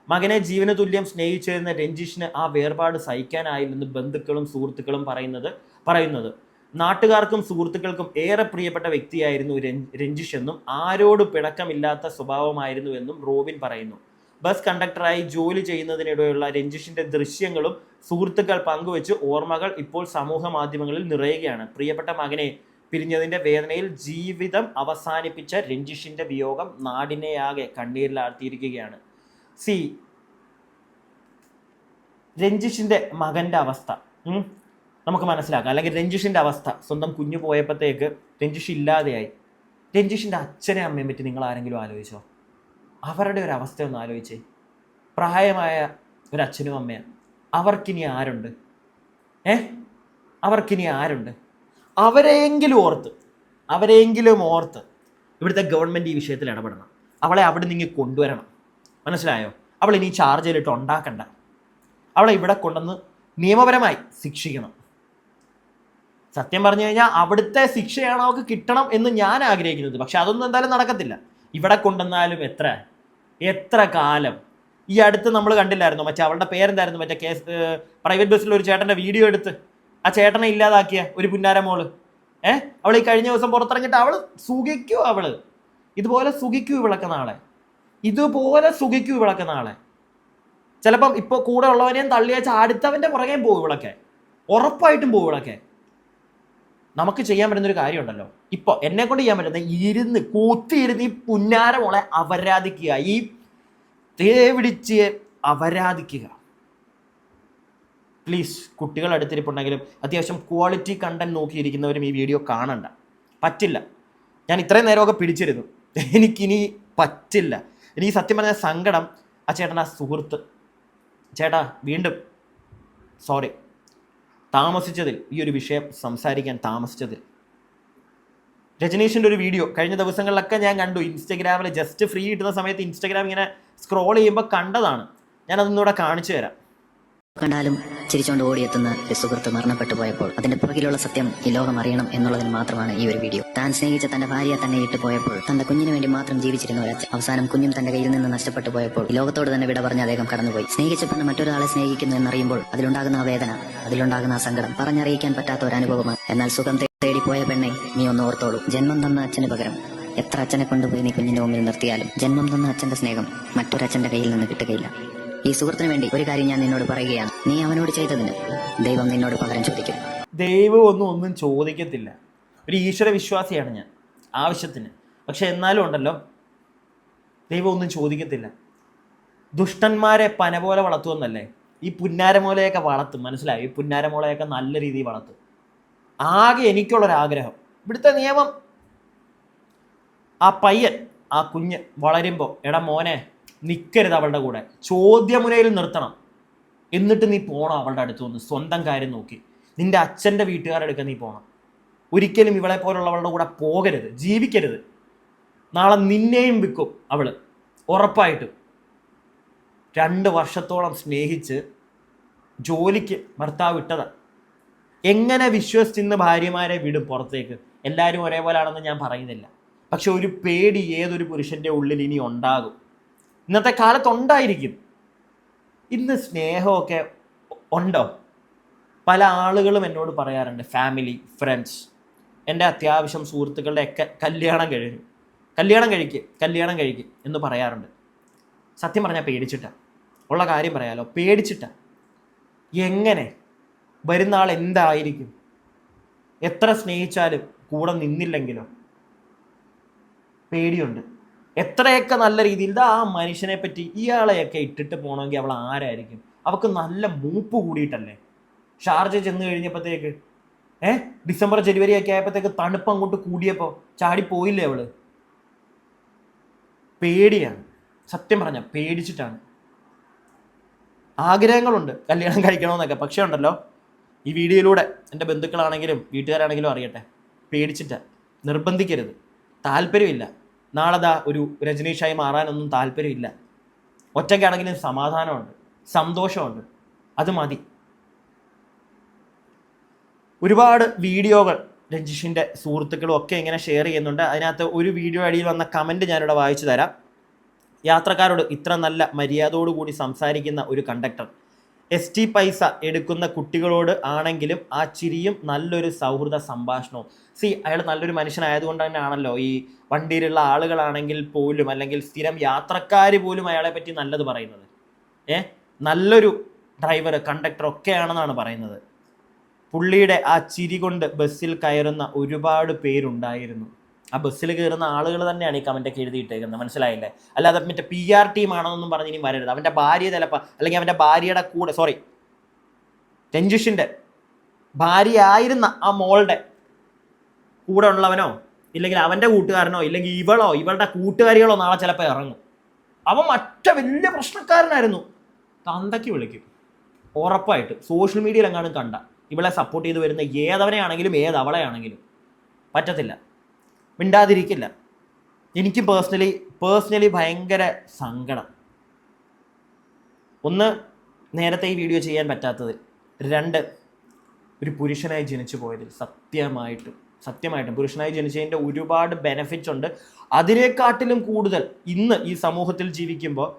മകനെ ജീവന തുല്യം സ്നേഹിച്ചിരുന്ന രഞ്ജിഷിന് ആ വേർപാട് സഹിക്കാനായില്ലെന്ന് ബന്ധുക്കളും സുഹൃത്തുക്കളും പറയുന്നത്. നാട്ടുകാർക്കും സുഹൃത്തുക്കൾക്കും ഏറെ പ്രിയപ്പെട്ട വ്യക്തിയായിരുന്നു രഞ്ജിഷ് എന്നും ആരോട് പിണക്കമില്ലാത്ത സ്വഭാവമായിരുന്നുവെന്നും റോബിൻ പറയുന്നു. ബസ് കണ്ടക്ടറായി ജോലി ചെയ്യുന്നതിനിടെയുള്ള രഞ്ജിഷിന്റെ ദൃശ്യങ്ങളും സുഹൃത്തുക്കൾ പങ്കുവെച്ച് ഓർമ്മകൾ ഇപ്പോൾ സമൂഹ മാധ്യമങ്ങളിൽ നിറയുകയാണ്. പ്രിയപ്പെട്ട മകനെ പിരിഞ്ഞതിന്റെ വേദനയിൽ ജീവിതം അവസാനിപ്പിച്ച രഞ്ജിഷിന്റെ വിയോഗം നാടിനെയാകെ കണ്ണീരിലാഴ്ത്തിയിരിക്കുകയാണ്. രഞ്ജിഷിന്റെ മകന്റെ അവസ്ഥ നമുക്ക് മനസ്സിലാക്കാം. അല്ലെങ്കിൽ രഞ്ജിഷിന്റെ അവസ്ഥ, സ്വന്തം കുഞ്ഞു പോയപ്പോഴത്തേക്ക് രഞ്ജിഷ് ഇല്ലാതെയായി. രഞ്ജിഷിന്റെ അച്ഛനെ അമ്മയും പറ്റി നിങ്ങൾ ആരെങ്കിലും ആലോചിച്ചോ? അവരുടെ ഒരു അവസ്ഥ ഒന്ന് ആലോചിച്ചേ. പ്രായമായ ഒരു അച്ഛനും അമ്മയും, അവർക്കിനി ആരുണ്ട്? അവർക്കിനി ആരുണ്ട്? അവരെയെങ്കിലും ഓർത്ത് ഇവിടുത്തെ ഗവൺമെൻറ് ഈ വിഷയത്തിൽ ഇടപെടണം. അവളെ അവിടെ നിന്ന് കൊണ്ടുവരണം. മനസ്സിലായോ? അവൾ ഇനി ചാർജിലിട്ട് ഉണ്ടാക്കണ്ട. അവളെ ഇവിടെ കൊണ്ടുവന്ന് നിയമപരമായി ശിക്ഷിക്കണം. സത്യം പറഞ്ഞു കഴിഞ്ഞാൽ അവിടുത്തെ ശിക്ഷയാണ് അവൾക്ക് കിട്ടണം എന്ന് ഞാൻ ആഗ്രഹിക്കുന്നത്. പക്ഷെ അതൊന്നും എന്തായാലും നടക്കത്തില്ല. ഇവിടെ കൊണ്ടുവന്നാലും എത്ര കാലം. ഈ അടുത്ത് നമ്മൾ കണ്ടില്ലായിരുന്നു, മറ്റേ അവളുടെ പേരെന്തായിരുന്നു, മറ്റേ പ്രൈവറ്റ് ബസ്സിൽ ഒരു ചേട്ടൻ്റെ വീഡിയോ എടുത്ത് ആ ചേട്ടനെ ഇല്ലാതാക്കിയ ഒരു പുന്നാര മോള്. അവൾ ഈ കഴിഞ്ഞ ദിവസം പുറത്തിറങ്ങിയിട്ട് അവൾ സുഖിക്കൂ. ഇതുപോലെ സുഖിക്കൂ ഇവളൊക്കെ നാളെ. ചിലപ്പം ഇപ്പോൾ കൂടെ ഉള്ളവനെയും തള്ളിയച്ച അടുത്തവൻ്റെ പുറകെ പോകും ഇവളൊക്കെ, ഉറപ്പായിട്ടും പോകും ഇവളൊക്കെ. നമുക്ക് ചെയ്യാൻ പറ്റുന്നൊരു കാര്യമുണ്ടല്ലോ, ഇപ്പോൾ എന്നെ കൊണ്ട് ചെയ്യാൻ പറ്റുന്നത് കൂത്തിയിരുന്ന് ഈ പുന്നാര മോളെ അപരാധിക്കുക, ഈ തേവിടിച്ച് അപരാധിക്കുക. പ്ലീസ് കുട്ടികൾ അടുത്തിരിപ്പുണ്ടെങ്കിലും അത്യാവശ്യം ക്വാളിറ്റി കണ്ടന്റ് നോക്കിയിരിക്കുന്നവരും ഈ വീഡിയോ കാണണ്ട. പറ്റില്ല. ഞാൻ ഇത്രയും നേരമൊക്കെ പിടിച്ചിരുന്നു, എനിക്കിനി പറ്റില്ല. എനിക്ക് സത്യം പറഞ്ഞ സങ്കടം ആ ചേട്ടൻ്റെ ആ സുഹൃത്ത്. ചേട്ടാ വീണ്ടും സോറി താമസിച്ചതിൽ, ഈ ഒരു വിഷയം സംസാരിക്കാൻ താമസിച്ചതിൽ. രജനീഷിൻ്റെ ഒരു വീഡിയോ കഴിഞ്ഞ ദിവസങ്ങളിലൊക്കെ ഞാൻ കണ്ടു. ഇൻസ്റ്റഗ്രാമിൽ ജസ്റ്റ് ഫ്രീ കിട്ടുന്ന സമയത്ത് ഇൻസ്റ്റഗ്രാം ഇങ്ങനെ സ്ക്രോൾ ചെയ്യുമ്പോൾ കണ്ടതാണ്. ഞാനതൊന്നുകൂടെ കാണിച്ചു തരാം. കണ്ടാലും ചിരിച്ചുകൊണ്ട് ഓടിയെത്തുന്ന ഒരു സുഹൃത്ത് മരണപ്പെട്ടു പോയപ്പോൾ അതിന്റെ പുറകിലുള്ള സത്യം ഈ ലോകം അറിയണം എന്നുള്ളതിന് മാത്രമാണ് ഈ ഒരു വീഡിയോ. താൻ സ്നേഹിച്ച തന്റെ ഭാര്യയെ തന്നെ വിട്ടു പോയപ്പോൾ തന്റെ കുഞ്ഞിന് വേണ്ടി മാത്രം ജീവിച്ചിരുന്ന ഒരു അച്ഛൻ അവസാനം കുഞ്ഞും തന്റെ കയ്യിൽ നിന്ന് നഷ്ടപ്പെട്ടു പോയപ്പോൾ ഈ ലോകത്തോട് തന്നെ വിട പറഞ്ഞ് അദ്ദേഹം കടന്നുപോയി. സ്നേഹിച്ച പെണ്ണ് മറ്റൊരാളെ സ്നേഹിക്കുന്നു എന്നറിയുമ്പോൾ അതിലുണ്ടാകുന്ന ആ വേദന, അതിലുണ്ടാകുന്ന ആ സങ്കടം പറഞ്ഞറിയിക്കാൻ പറ്റാത്ത ഒരു അനുഭവമാണ്. എന്നാൽ സുഖം തേടി പോയ പെണ്ണെ, നീ ഒന്ന് ഓർത്തോളൂ, ജന്മം തന്ന അച്ഛന് പകരം എത്ര അച്ഛനെ കൊണ്ടുപോയി നീ കുഞ്ഞിന്റെ മുമ്പിൽ നിർത്തിയാലും ജന്മം തന്ന അച്ഛന്റെ സ്നേഹം മറ്റൊരച്ഛന്റെ കയ്യിൽ നിന്ന് കിട്ടുകയില്ല. ഈ സുഹൃത്തിന് വേണ്ടി ഒരു കാര്യം ഞാൻ നിന്നോട് പറയുകയാണ്, നീ അവനോട് ചെയ്തതിന് ദൈവം നിന്നോട് പകരം ചോദിക്കും. ദൈവം ഒന്നും ചോദിക്കത്തില്ല. ഒരു ഈശ്വര വിശ്വാസിയാണ് ഞാൻ ആവശ്യത്തിന്. പക്ഷെ എന്നാലും ഉണ്ടല്ലോ, ദൈവം ഒന്നും ചോദിക്കത്തില്ല. ദുഷ്ടന്മാരെ പന പോലെ വളർത്തുമെന്നല്ലേ, ഈ പുന്നാരമോലയൊക്കെ വളർത്തും. മനസ്സിലായി? ഈ പുന്നാരമോളയൊക്കെ നല്ല രീതിയിൽ വളർത്തും. ആകെ എനിക്കുള്ളൊരാഗ്രഹം, ഇവിടുത്തെ നിയമം, ആ പയ്യൻ, ആ കുഞ്ഞ് വളരുമ്പോൾ എടാ മോനെ നിൽക്കരുത് അവളുടെ കൂടെ, ചോദ്യമുനയിൽ നിർത്തണം. എന്നിട്ട് നീ പോണം അവളുടെ അടുത്ത് വന്ന്, സ്വന്തം കാര്യം നോക്കി. നിന്റെ അച്ഛൻ്റെ വീട്ടുകാരെടുക്കാൻ നീ പോകണം. ഒരിക്കലും ഇവളെ പോലുള്ളവളുടെ കൂടെ പോകരുത്, ജീവിക്കരുത്. നാളെ നിന്നെയും വിൽക്കും അവള്, ഉറപ്പായിട്ടും. 2 വർഷത്തോളം സ്നേഹിച്ച് ജോലിക്ക് ഭർത്താവ് വിട്ടതാ. എങ്ങനെ വിശ്വസിച്ചിന്ന് ഭാര്യമാരെ വിടും പുറത്തേക്ക്? എല്ലാവരും ഒരേപോലെയാണെന്ന് ഞാൻ പറയുന്നില്ല, പക്ഷെ ഒരു പേടി ഏതൊരു പുരുഷൻ്റെ ഉള്ളിൽ ഇനി ഉണ്ടാകും. ഇന്നത്തെ കാലത്തുണ്ടായിരിക്കും. ഇന്ന് സ്നേഹമൊക്കെ ഉണ്ടോ? പല ആളുകളും എന്നോട് പറയാറുണ്ട്, ഫാമിലി, ഫ്രണ്ട്സ്, എൻ്റെ അത്യാവശ്യം സുഹൃത്തുക്കളുടെയൊക്കെ കല്യാണം കഴിക്കും എന്ന് പറയാറുണ്ട്. സത്യം പറഞ്ഞാൽ പേടിച്ചിട്ടാ, ഉള്ള കാര്യം പറയാലോ, പേടിച്ചിട്ടാ. എങ്ങനെ വരുന്ന ആൾ എന്തായിരിക്കും? എത്ര സ്നേഹിച്ചാലും കൂടെ നിന്നില്ലെങ്കിലോ? പേടിയുണ്ട്. എത്രയൊക്കെ നല്ല രീതിയിൽ ആ മനുഷ്യനെ പറ്റി ഇയാളെയൊക്കെ ഇട്ടിട്ട് പോകണമെങ്കിൽ അവൾ ആരായിരിക്കും? അവൾക്ക് നല്ല മൂപ്പ് കൂടിയിട്ടല്ലേ. ഷാർജ ചെന്ന് കഴിഞ്ഞപ്പോഴത്തേക്ക് ഡിസംബർ ജനുവരി ഒക്കെ ആയപ്പോഴത്തേക്ക് തണുപ്പ് അങ്ങോട്ട് കൂടിയപ്പോൾ ചാടിപ്പോയില്ലേ അവള്? പേടിയാണ്, സത്യം പറഞ്ഞ പേടിച്ചിട്ടാണ്. ആഗ്രഹങ്ങളുണ്ട് കല്യാണം കഴിക്കണമെന്നൊക്കെ, പക്ഷേ ഉണ്ടല്ലോ, ഈ വീഡിയോയിലൂടെ എൻ്റെ ബന്ധുക്കളാണെങ്കിലും വീട്ടുകാരാണെങ്കിലും അറിയട്ടെ, പേടിച്ചിട്ടാ. നിർബന്ധിക്കരുത്, താല്പര്യമില്ല. നാളെതാ ഒരു രജനീഷായി മാറാനൊന്നും താല്പര്യമില്ല. ഒറ്റയ്ക്കാണെങ്കിലും സമാധാനമുണ്ട്, സന്തോഷമുണ്ട്, അത് മതി. ഒരുപാട് വീഡിയോകൾ രജീഷിൻ്റെ സുഹൃത്തുക്കളും ഒക്കെ ഇങ്ങനെ ഷെയർ ചെയ്യുന്നുണ്ട്. അതിനകത്ത് ഒരു വീഡിയോ അടിയിൽ വന്ന കമൻറ്റ് ഞാനിവിടെ വായിച്ചു തരാം. യാത്രക്കാരോട് ഇത്ര നല്ല മര്യാദയോടുകൂടി സംസാരിക്കുന്ന ഒരു കണ്ടക്ടർ, ST പൈസ എടുക്കുന്ന കുട്ടികളോട് ആണെങ്കിലും ആ ചിരിയും നല്ലൊരു സൗഹൃദ സംഭാഷണവും. അയാൾ നല്ലൊരു മനുഷ്യനായതുകൊണ്ട് തന്നെയാണല്ലോ ഈ വണ്ടിയിലുള്ള ആളുകളാണെങ്കിൽ പോലും, അല്ലെങ്കിൽ സ്ഥിരം യാത്രക്കാർ പോലും അയാളെ പറ്റി നല്ലത് പറയുന്നത്. നല്ലൊരു ഡ്രൈവർ, കണ്ടക്ടർ ഒക്കെയാണെന്നാണ് പറയുന്നത്. പുള്ളിയുടെ ആ ചിരി കൊണ്ട് ബസ്സിൽ കയറുന്ന ഒരുപാട് പേരുണ്ടായിരുന്നു. ആ ബസ്സിൽ കയറുന്ന ആളുകൾ തന്നെയാണ് ഈ കമൻറ്റൊക്കെ എഴുതിയിട്ടേക്കുന്നത്, മനസ്സിലായില്ലേ? അല്ലാതെ മറ്റേ PR ടീമാണെന്നൊന്നും പറഞ്ഞ് ഇനി വരരുത്. അവൻ്റെ ഭാര്യ ചിലപ്പോൾ, അല്ലെങ്കിൽ അവൻ്റെ ഭാര്യയുടെ കൂടെ, രഞ്ജിഷിൻ്റെ ഭാര്യയായിരുന്ന ആ മോളുടെ കൂടെ ഉള്ളവനോ, ഇല്ലെങ്കിൽ അവൻ്റെ കൂട്ടുകാരനോ, ഇല്ലെങ്കിൽ ഇവളുടെ കൂട്ടുകാരികളോ നാളെ ചിലപ്പോൾ ഇറങ്ങും. അവൻ വലിയ പ്രശ്നക്കാരനായിരുന്നു, തന്തയ്ക്ക് വിളിക്കും ഉറപ്പായിട്ട്. സോഷ്യൽ മീഡിയയിൽ എങ്ങാനും കണ്ട ഇവളെ സപ്പോർട്ട് ചെയ്ത് വരുന്ന ഏതവനെയാണെങ്കിലും ഏതവളെയാണെങ്കിലും പറ്റത്തില്ല, മിണ്ടാതിരിക്കില്ല. എനിക്ക് പേഴ്സണലി ഭയങ്കര സങ്കടം. ഒന്ന്, നേരത്തെ ഈ വീഡിയോ ചെയ്യാൻ പറ്റാത്തത്. 2, ഒരു പുരുഷനായി ജനിച്ചു പോയതിൽ സത്യമായിട്ടും പുരുഷനായി ജനിച്ചതിൻ്റെ ഒരുപാട് ബെനഫിറ്റ്സ് ഉണ്ട്. അതിനെക്കാട്ടിലും കൂടുതൽ ഇന്ന് ഈ സമൂഹത്തിൽ ജീവിക്കുമ്പോൾ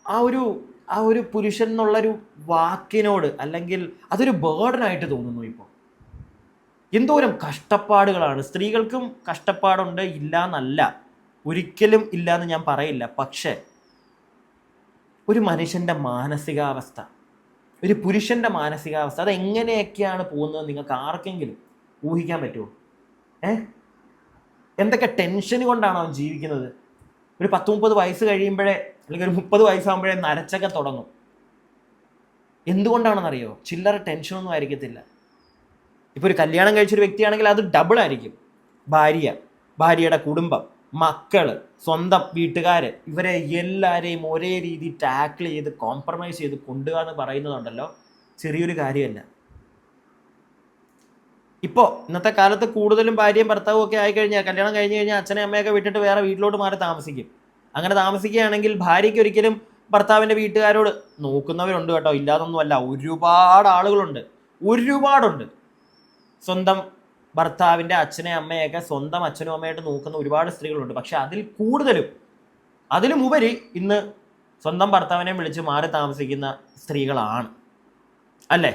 ആ ഒരു പുരുഷൻ എന്നുള്ളൊരു വാക്കിനോട്, അല്ലെങ്കിൽ അതൊരു ബേർഡനായിട്ട് തോന്നുന്നു. ഇപ്പോൾ എന്തോരം കഷ്ടപ്പാടുകളാണ്. സ്ത്രീകൾക്കും കഷ്ടപ്പാടുണ്ട്, ഇല്ല എന്നല്ല, ഒരിക്കലും ഇല്ല എന്ന് ഞാൻ പറയില്ല. പക്ഷേ ഒരു മനുഷ്യൻ്റെ മാനസികാവസ്ഥ, ഒരു പുരുഷൻ്റെ മാനസികാവസ്ഥ, അതെങ്ങനെയൊക്കെയാണ് പോകുന്നത് നിങ്ങൾക്ക് ആർക്കെങ്കിലും ഊഹിക്കാൻ പറ്റുമോ? എന്തൊക്കെ ടെൻഷൻ കൊണ്ടാണ് അവൻ ജീവിക്കുന്നത്? ഒരു 10-30 വയസ്സ് കഴിയുമ്പോഴേ, അല്ലെങ്കിൽ ഒരു 30 വയസ്സാകുമ്പോഴേ നരച്ചൊക്കെ തുടങ്ങും. എന്തുകൊണ്ടാണെന്നറിയോ? ചില്ലറ ടെൻഷനൊന്നും ആയിരിക്കത്തില്ല. ഇപ്പോൾ ഒരു കല്യാണം കഴിച്ചൊരു വ്യക്തിയാണെങ്കിൽ അത് ഡബിൾ ആയിരിക്കും. ഭാര്യ, ഭാര്യയുടെ കുടുംബം, മക്കൾ, സ്വന്തം വീട്ടുകാർ, ഇവരെ എല്ലാവരെയും ഒരേ രീതി ടാക്കിൾ ചെയ്ത് കോംപ്രമൈസ് ചെയ്ത് കൊണ്ടുപോകുക എന്ന് പറയുന്നതുണ്ടല്ലോ, ചെറിയൊരു കാര്യമല്ല. ഇപ്പോൾ ഇന്നത്തെ കാലത്ത് കൂടുതലും ഭാര്യയും ഭർത്താവും ഒക്കെ ആയിക്കഴിഞ്ഞാൽ, കല്യാണം കഴിഞ്ഞ് കഴിഞ്ഞാൽ അച്ഛനെ അമ്മയൊക്കെ വിട്ടിട്ട് വേറെ വീട്ടിലോട്ട് മാറി താമസിക്കും. അങ്ങനെ താമസിക്കുകയാണെങ്കിൽ ഭാര്യയ്ക്ക് ഒരിക്കലും ഭർത്താവിൻ്റെ വീട്ടുകാരോട്, നോക്കുന്നവരുണ്ട് കേട്ടോ, ഇല്ലാതൊന്നുമല്ല, ഒരുപാട് ആളുകളുണ്ട്, ഒരുപാടുണ്ട്. സ്വന്തം ഭർത്താവിൻ്റെ അച്ഛനെ അമ്മയൊക്കെ സ്വന്തം അച്ഛനും അമ്മയായിട്ട് നോക്കുന്ന ഒരുപാട് സ്ത്രീകളുണ്ട്. പക്ഷെ അതിലുമുപരി ഇന്ന് സ്വന്തം ഭർത്താവിനെ വിളിച്ച് മാറി താമസിക്കുന്ന സ്ത്രീകളാണ്, അല്ലേ?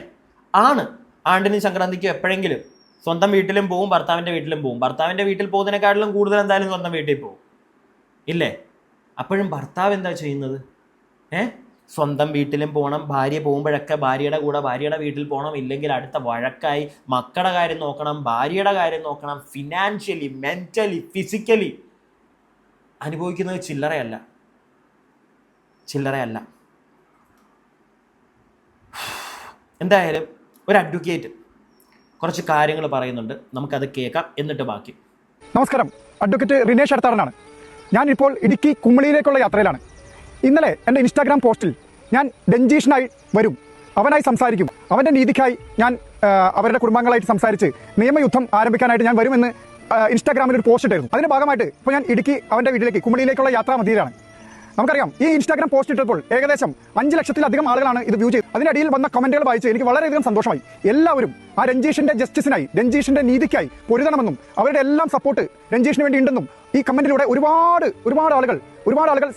ആണ്. ആണ്ടിനും സംക്രാന്തിക്കും എപ്പോഴെങ്കിലും സ്വന്തം വീട്ടിലും പോവും, ഭർത്താവിൻ്റെ വീട്ടിലും പോവും. ഭർത്താവിൻ്റെ വീട്ടിൽ പോകുന്നതിനെക്കാട്ടിലും കൂടുതൽ എന്തായാലും സ്വന്തം വീട്ടിൽ പോവും, ഇല്ലേ? അപ്പോഴും ഭർത്താവ് എന്താ ചെയ്യുന്നത്? സ്വന്തം വീട്ടിലും പോകണം, ഭാര്യ പോകുമ്പോഴൊക്കെ ഭാര്യയുടെ കൂടെ ഭാര്യയുടെ വീട്ടിൽ പോകണം, ഇല്ലെങ്കിൽ അടുത്ത വഴക്കായി. മക്കളുടെ കാര്യം നോക്കണം, ഭാര്യയുടെ കാര്യം നോക്കണം, ഫിനാൻഷ്യലി, മെൻ്റലി, ഫിസിക്കലി അനുഭവിക്കുന്നത് ചില്ലറയല്ല. എന്തായാലും ഒരു അഡ്വക്കേറ്റ് കുറച്ച് കാര്യങ്ങൾ പറയുന്നുണ്ട്, നമുക്കത് കേൾക്കാം, എന്നിട്ട് ബാക്കി. നമസ്കാരം, അഡ്വക്കേറ്റ് റിനേഷ് അടുത്താടനാണ്. ഞാൻ ഇപ്പോൾ ഇടുക്കി കുമ്മളിയിലേക്കുള്ള യാത്രയിലാണ്. ഇന്നലെ എൻ്റെ ഇൻസ്റ്റാഗ്രാം പോസ്റ്റിൽ ഞാൻ രഞ്ജീഷിനായി വരും, അവനായി സംസാരിക്കും, അവൻ്റെ നീതിക്കായി ഞാൻ അവരുടെ കുടുംബാംഗങ്ങളായിട്ട് സംസാരിച്ച് നിയമയുദ്ധം ആരംഭിക്കാനായിട്ട് ഞാൻ വരുമെന്ന് ഇൻസ്റ്റാഗ്രാമിൽ ഒരു പോസ്റ്റ് ഇട്ടായിരുന്നു. അതിൻ്റെ ഭാഗമായിട്ട് ഇപ്പോൾ ഞാൻ ഇടുക്കി അവൻ്റെ വീട്ടിലേക്ക് കുമ്മളിയിലേക്കുള്ള യാത്രാമധ്യയിലാണ്. നമുക്കറിയാം, ഈ ഇൻസ്റ്റാഗ്രാം പോസ്റ്റ് ഇട്ടപ്പോൾ ഏകദേശം 5 ലക്ഷത്തിലധികം ആളുകളാണ് ഇത് വ്യൂ ചെയ്തത്. അതിനിടയിൽ വന്ന കമന്റുകൾ വായിച്ച് എനിക്ക് വളരെയധികം സന്തോഷമായി. എല്ലാവരും ആ രഞ്ജീഷിന്റെ ജസ്റ്റിസിനായി, രഞ്ജീഷിന്റെ നീതിക്കായി പൊരുതണമെന്നും അവരുടെ എല്ലാം സപ്പോർട്ട് രഞ്ജീഷിന് വേണ്ടി ഉണ്ടെന്നും ഈ കമന്റിലൂടെ ഒരുപാട് ആളുകൾ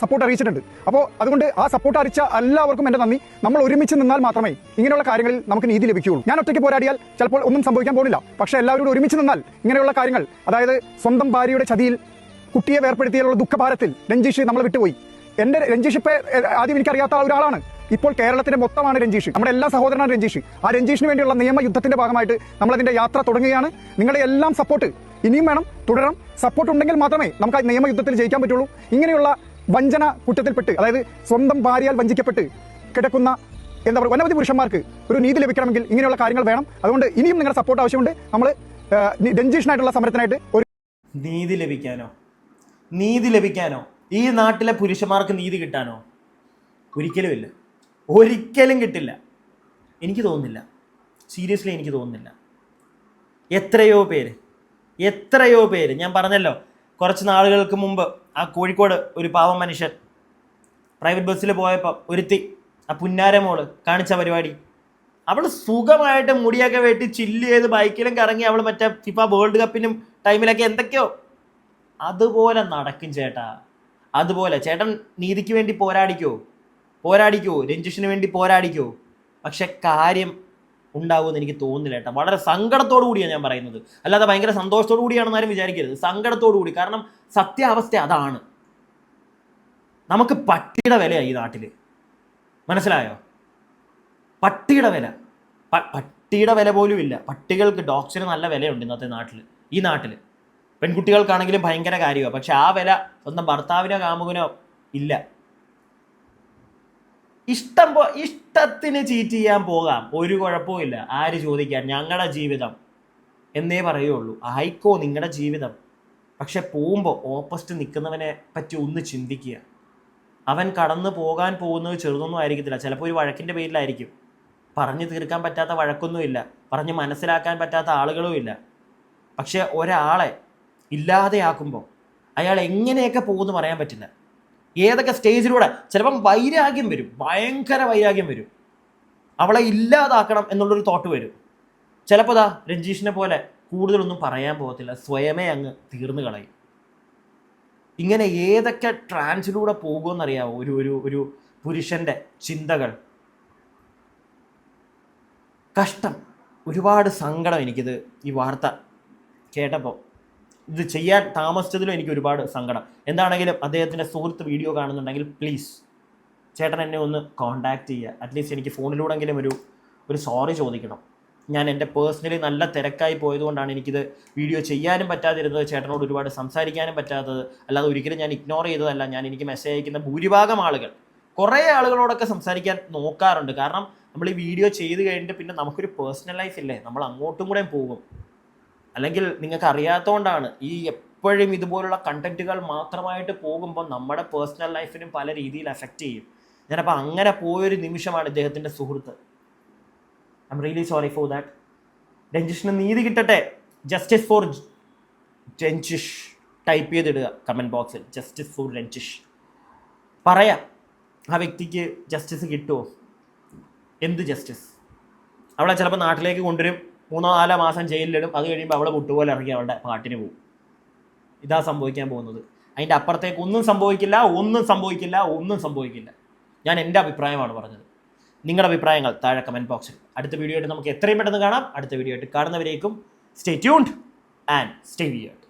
സപ്പോർട്ട് അറിയിച്ചിട്ടുണ്ട്. അപ്പോൾ അതുകൊണ്ട് ആ സപ്പോർട്ട് അറിയിച്ച എല്ലാവർക്കും എൻ്റെ നന്ദി. നമ്മൾ ഒരുമിച്ച് നിന്നാൽ മാത്രമേ ഇങ്ങനെയുള്ള കാര്യങ്ങളിൽ നമുക്ക് നീതി ലഭിക്കുകയുള്ളൂ. ഞാൻ ഒറ്റയ്ക്ക് പോരാടിയാൽ ചിലപ്പോൾ ഒന്നും സംഭവിക്കാൻ പോകുന്നില്ല. പക്ഷേ എല്ലാവരും ഒരുമിച്ച് നിന്നാൽ ഇങ്ങനെയുള്ള കാര്യങ്ങൾ, അതായത് സ്വന്തം ഭാര്യയുടെ ചതിയിൽ കുട്ടിയെ വേർപ്പെടുത്തിയുള്ള ദുഃഖഭാരത്തിൽ രഞ്ജീഷ് നമ്മളെ വിട്ടുപോയി. എൻ്റെ രഞ്ജീഷ് ഇപ്പം ആദ്യം എനിക്കറിയാത്ത ഒരാളാണ്. ഇപ്പോൾ കേരളത്തിന്റെ മൊത്തമാണ് രഞ്ജീഷ്, നമ്മുടെ എല്ലാ സഹോദരനാണ് രഞ്ജീഷ്. ആ രഞ്ജീഷിന് വേണ്ടിയുള്ള നിയമയുദ്ധത്തിന്റെ ഭാഗമായിട്ട് നമ്മളതിന്റെ യാത്ര തുടങ്ങുകയാണ്. നിങ്ങളുടെ എല്ലാം സപ്പോർട്ട് ഇനിയും വേണം, തുടരണം. സപ്പോർട്ട് ഉണ്ടെങ്കിൽ മാത്രമേ നമുക്ക് ആ നിയമയുദ്ധത്തിൽ ജയിക്കാൻ പറ്റുള്ളൂ. ഇങ്ങനെയുള്ള വഞ്ചന കുറ്റത്തിൽപ്പെട്ട്, അതായത് സ്വന്തം ഭാര്യയാൽ വഞ്ചിക്കപ്പെട്ട് കിടക്കുന്ന എന്താ പറയുക അനവധി പുരുഷന്മാർക്ക് ഒരു നീതി ലഭിക്കണമെങ്കിൽ ഇങ്ങനെയുള്ള കാര്യങ്ങൾ വേണം. അതുകൊണ്ട് ഇനിയും നിങ്ങളുടെ സപ്പോർട്ട് ആവശ്യമുണ്ട്. നമ്മൾ രഞ്ജീഷിനായിട്ടുള്ള സമരത്തിനായിട്ട് ഒരു നീതി ലഭിക്കാനോ ഈ നാട്ടിലെ പുരുഷന്മാർക്ക് നീതി കിട്ടാനോ? ഒരിക്കലും കിട്ടില്ല. എനിക്ക് തോന്നുന്നില്ല, സീരിയസ്ലി എനിക്ക് തോന്നുന്നില്ല. എത്രയോ പേര് ഞാൻ പറഞ്ഞല്ലോ, കുറച്ച് നാളുകൾക്ക് മുമ്പ് ആ കോഴിക്കോട് ഒരു പാവം മനുഷ്യൻ പ്രൈവറ്റ് ബസ്സിൽ പോയപ്പോൾ ഒരുത്തി, ആ പുന്നാരമോള് കാണിച്ച പരിപാടി, അവൾ സുഖമായിട്ട് മുടിയൊക്കെ വെട്ടി ചില്ല് ചെയ്ത് ബൈക്കിലും കറങ്ങി, അവൾ മറ്റേ ഫിഫ വേൾഡ് കപ്പിനും ടൈമിലൊക്കെ എന്തൊക്കെയോ അതുപോലെ നടക്കും ചേട്ടാ. അതുപോലെ ചേട്ടൻ നീതിക്ക് വേണ്ടി പോരാടിക്കോ, രഞ്ജീഷിന് വേണ്ടി പോരാടിക്കോ. പക്ഷെ കാര്യം ഉണ്ടാവുമെന്ന് എനിക്ക് തോന്നുന്നില്ല ചേട്ടാ. വളരെ സങ്കടത്തോടു കൂടിയാണ് ഞാൻ പറയുന്നത്, അല്ലാതെ ഭയങ്കര സന്തോഷത്തോടു കൂടിയാണെന്ന് ആരും വിചാരിക്കരുത്. സങ്കടത്തോടു കൂടി. കാരണം സത്യാവസ്ഥ അതാണ്. നമുക്ക് പട്ടിയുടെ വിലയാണ് ഈ നാട്ടിൽ, മനസ്സിലായോ? പട്ടിയുടെ വില പോലും ഇല്ല. പട്ടികൾക്ക്, ഡോഗ്സിന് നല്ല വിലയുണ്ട് ഇന്നത്തെ നാട്ടിൽ. ഈ നാട്ടിൽ പെൺകുട്ടികൾക്കാണെങ്കിലും ഭയങ്കര കാര്യമാണ്. പക്ഷെ ആ വില സ്വന്തം ഭർത്താവിനോ കാമുകനോ ഇല്ല. ഇഷ്ടത്തിന് ചീറ്റ് ചെയ്യാൻ പോകാം, ഒരു കുഴപ്പമില്ല. ആര് ചോദിക്കാൻ? ഞങ്ങളുടെ ജീവിതം എന്നേ പറയുള്ളൂ. ആയിക്കോ നിങ്ങളുടെ ജീവിതം. പക്ഷെ പോകുമ്പോൾ ഓപ്പോസിറ്റ് നിൽക്കുന്നവനെ പറ്റി ഒന്ന് ചിന്തിക്കുക. അവൻ കടന്നു പോകാൻ പോകുന്നത് ചെറുതൊന്നും ആയിരിക്കത്തില്ല. ചിലപ്പോൾ ഒരു വഴക്കിൻ്റെ പേരിലായിരിക്കും. പറഞ്ഞു തീർക്കാൻ പറ്റാത്ത വഴക്കൊന്നുമില്ല, പറഞ്ഞ് മനസ്സിലാക്കാൻ പറ്റാത്ത ആളുകളും ഇല്ല. പക്ഷെ ഒരാളെ ഇല്ലാതെയാക്കുമ്പോൾ അയാൾ എങ്ങനെയൊക്കെ പോകുമെന്ന് പറയാൻ പറ്റില്ല. ഏതൊക്കെ സ്റ്റേജിലൂടെ ചിലപ്പം വൈരാഗ്യം വരും, ഭയങ്കര വൈരാഗ്യം വരും. അവളെ ഇല്ലാതാക്കണം എന്നുള്ളൊരു തോട്ട് വരും. ചിലപ്പോൾ രഞ്ജീഷിനെ പോലെ കൂടുതലൊന്നും പറയാൻ പോകത്തില്ല, സ്വയമേ അങ്ങ് തീർന്നു കളയും. ഇങ്ങനെ ഏതൊക്കെ ട്രാൻസിലൂടെ പോകുമെന്നറിയാമോ ഒരു പുരുഷൻ്റെ ചിന്തകൾ? കഷ്ടം. ഒരുപാട് സങ്കടം എനിക്കിത് ഈ വാർത്ത കേട്ടപ്പോൾ. ഇത് ചെയ്യാൻ താമസിച്ചതിലും എനിക്ക് ഒരുപാട് സങ്കടം. എന്താണെങ്കിലും അദ്ദേഹത്തിൻ്റെ സുഹൃത്ത് വീഡിയോ കാണുന്നുണ്ടെങ്കിൽ പ്ലീസ് ചേട്ടൻ എന്നെ ഒന്ന് കോൺടാക്റ്റ് ചെയ്യുക. അറ്റ്ലീസ്റ്റ് എനിക്ക് ഫോണിലൂടെങ്കിലും ഒരു സോറി ചോദിക്കണം. ഞാൻ എൻ്റെ പേഴ്സണലി നല്ല തിരക്കായി പോയതുകൊണ്ടാണ് എനിക്കിത് വീഡിയോ ചെയ്യാനും പറ്റാതിരുന്നത്, ചേട്ടനോട് ഒരുപാട് സംസാരിക്കാനും പറ്റാത്തത്. അല്ലാതെ ഒരിക്കലും ഞാൻ ഇഗ്നോർ ചെയ്തതല്ല. എനിക്ക് മെസ്സേജ് അയക്കുന്ന ഭൂരിഭാഗം ആളുകൾ, കുറേ ആളുകളോടൊക്കെ സംസാരിക്കാൻ നോക്കാറുണ്ട്. കാരണം നമ്മൾ ഈ വീഡിയോ ചെയ്ത് കഴിഞ്ഞിട്ട് പിന്നെ നമുക്കൊരു പേഴ്സണൽ ലൈഫ് ഇല്ലേ, നമ്മൾ അങ്ങോട്ടും കൂടെ പോകും. അല്ലെങ്കിൽ നിങ്ങൾക്ക് അറിയാത്തതുകൊണ്ടാണ് ഈ എപ്പോഴും ഇതുപോലുള്ള കണ്ടന്റുകൾ മാത്രമായിട്ട് പോകുമ്പോൾ നമ്മുടെ പേഴ്സണൽ ലൈഫിനും പല രീതിയിൽ എഫക്റ്റ് ചെയ്യും. ഞാനപ്പോൾ അങ്ങനെ പോയൊരു നിമിഷമാണ് ഇദ്ദേഹത്തിൻ്റെ സുഹൃത്ത്. I am really sorry for that. രഞ്ജിഷിന് നീതി കിട്ടട്ടെ. ജസ്റ്റിസ് ഫോർ രഞ്ജിഷ് ടൈപ്പ് ചെയ്തിടുക കമൻറ്റ് ബോക്സിൽ, ജസ്റ്റിസ് ഫോർ രഞ്ജിഷ്. പറയാം ആ വ്യക്തിക്ക് ജസ്റ്റിസ് കിട്ടുമോ? എന്ത് ജസ്റ്റിസ്? അവളെ ചിലപ്പോൾ നാട്ടിലേക്ക് കൊണ്ടുവരും, 3-4 മാസം ജയിലിലിടും, അത് കഴിയുമ്പോൾ അവളെ വിട്ടുപോലെ ഇറങ്ങി അവളുടെ പാട്ടിന് പോകും. ഇതാ സംഭവിക്കാൻ പോകുന്നത്. അതിൻ്റെ അപ്പുറത്തേക്ക് ഒന്നും സംഭവിക്കില്ല, ഒന്നും സംഭവിക്കില്ല, ഒന്നും സംഭവിക്കില്ല. ഞാൻ എൻ്റെ അഭിപ്രായമാണ് പറഞ്ഞത്. നിങ്ങളുടെ അഭിപ്രായങ്ങൾ താഴെ കമൻറ്റ് ബോക്സിൽ. അടുത്ത വീഡിയോ ആയിട്ട് നമുക്ക് എത്രയും പെട്ടെന്ന് കാണാം. അടുത്ത വീഡിയോ ആയിട്ട് കാണുന്നവരേക്കും stay tuned and stay weird.